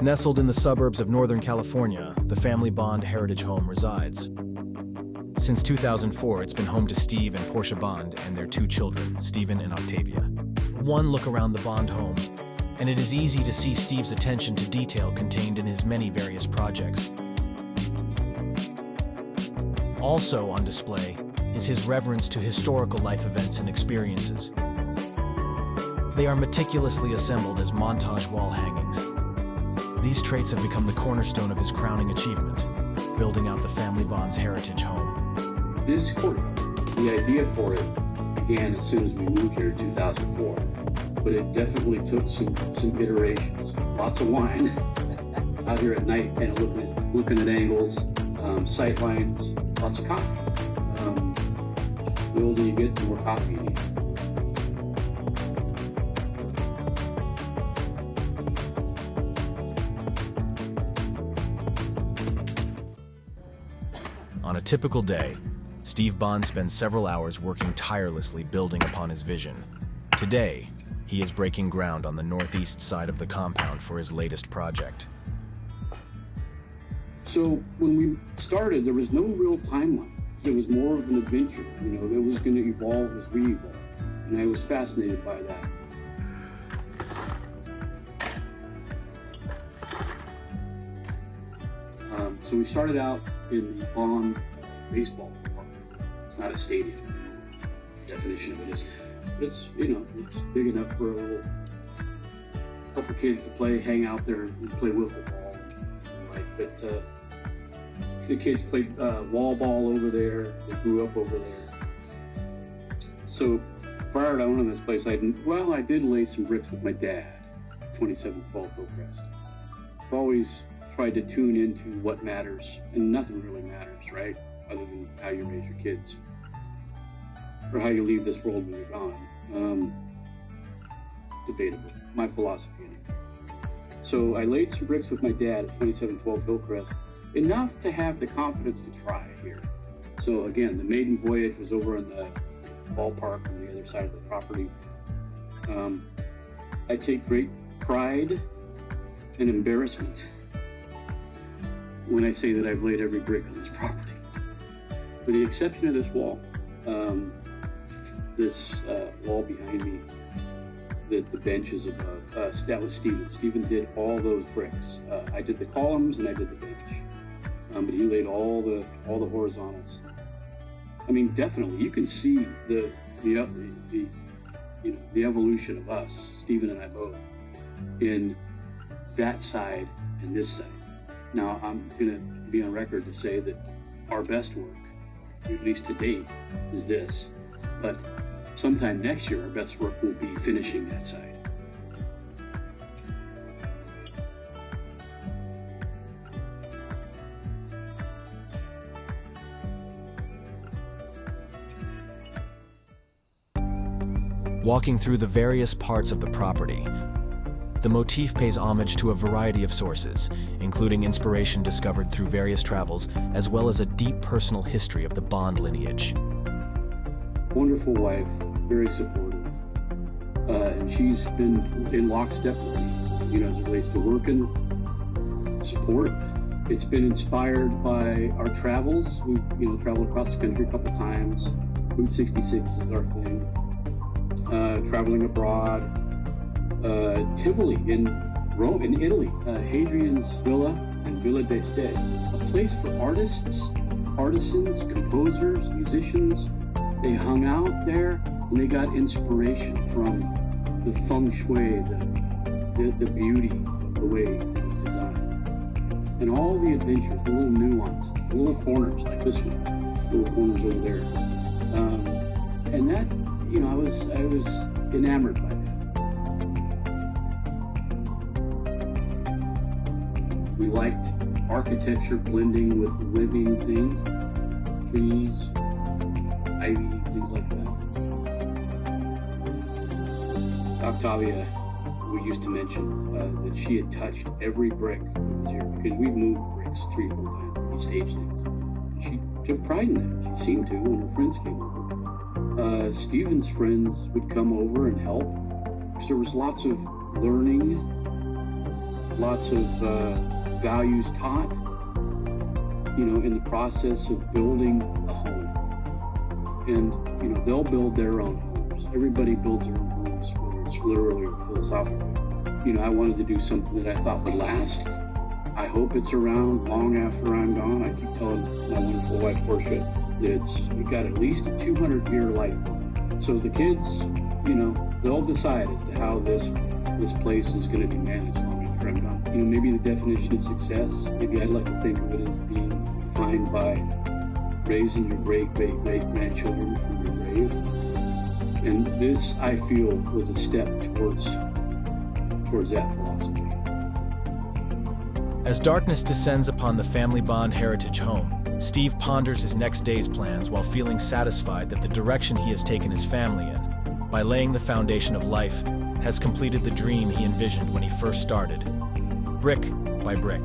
Nestled in the suburbs of Northern California, the family Bond Heritage Home resides. Since 2004, it's been home to Steve and Portia Bond and their two children, Stephen and Octavia. One look around the Bond home, and it is easy to see Steve's attention to detail contained in his many various projects. Also on display is his reverence to historical life events and experiences. They are meticulously assembled as montage wall hangings. These traits have become the cornerstone of his crowning achievement, building out the family Bond's heritage home. This courtyard, the idea for it began as soon as we moved here in 2004, but it definitely took some iterations. Lots of wine out here at night, kind of looking at angles, sight lines, lots of coffee. The older you get, the more coffee you need. On a typical day, Steve Bond spends several hours working tirelessly building upon his vision. Today, he is breaking ground on the northeast side of the compound for his latest project. So when we started, there was no real timeline. It was more of an adventure. It was going to evolve as we evolved. And I was fascinated by that. So we started out in the Bond baseball park. It's not a stadium. The definition of it is, it's big enough for a couple kids to play, hang out there, and play wiffle ball. But the kids played wall ball over there. They grew up over there. So prior to owning this place, I did lay some bricks with my dad, 2712 Hillcrest. I've always tried to tune into what matters, and nothing really matters, right? Other than how you raise your kids, or how you leave this world when you're gone. Debatable. My philosophy anyway. So I laid some bricks with my dad at 2712 Hillcrest, enough to have the confidence to try here. So again, the maiden voyage was over in the ballpark on the other side of the property. I take great pride and embarrassment when I say that I've laid every brick on this property. With the exception of this wall, wall behind me, the bench is above, that was Stephen. Stephen did all those bricks. I did the columns and I did the bench. But he laid all the horizontals. I mean, definitely, you can see the evolution of us, Stephen and I both, in that side and this side. Now, I'm going to be on record to say that our best work, at least to date, is this. But sometime next year, our best work will be finishing that side. Walking through the various parts of the property, the motif pays homage to a variety of sources, including inspiration discovered through various travels, as well as a deep personal history of the Bond lineage. Wonderful wife, very supportive, and she's been in lockstep with me, as it relates to working, support. It's been inspired by our travels. We've, traveled across the country a couple times. Route 66 is our thing. Traveling abroad. Tivoli in Rome, in Italy, Hadrian's Villa and Villa d'Este, a place for artists, artisans, composers, musicians. They hung out there and they got inspiration from the feng shui, the beauty of the way it was designed. And all the adventures, the little nuances, the little corners like this one, little corners over there. And that, I was enamored by that. We liked architecture blending with living things, trees, ivy, things like that. Octavia, we used to mention that she had touched every brick that was here, because we moved bricks 3 or 4 times. We staged things. She took pride in that. She seemed to when her friends came over. Stephen's friends would come over and help. So there was lots of learning lots of values taught, in the process of building a home. And, they'll build their own homes. Everybody builds their own homes, whether it's literally or philosophically. I wanted to do something that I thought would last. I hope it's around long after I'm gone. I keep telling my wonderful wife, Portia, that we've got at least a 200-year life on it. So the kids, they'll decide as to how this place is going to be managed long after I'm gone. Maybe the definition of success, maybe I'd like to think of it as being defined by raising your great-great-great-grandchildren from your grave. And this, I feel, was a step towards that philosophy. As darkness descends upon the Family Bond Heritage Home, Steve ponders his next day's plans while feeling satisfied that the direction he has taken his family in, by laying the foundation of life, has completed the dream he envisioned when he first started, brick by brick.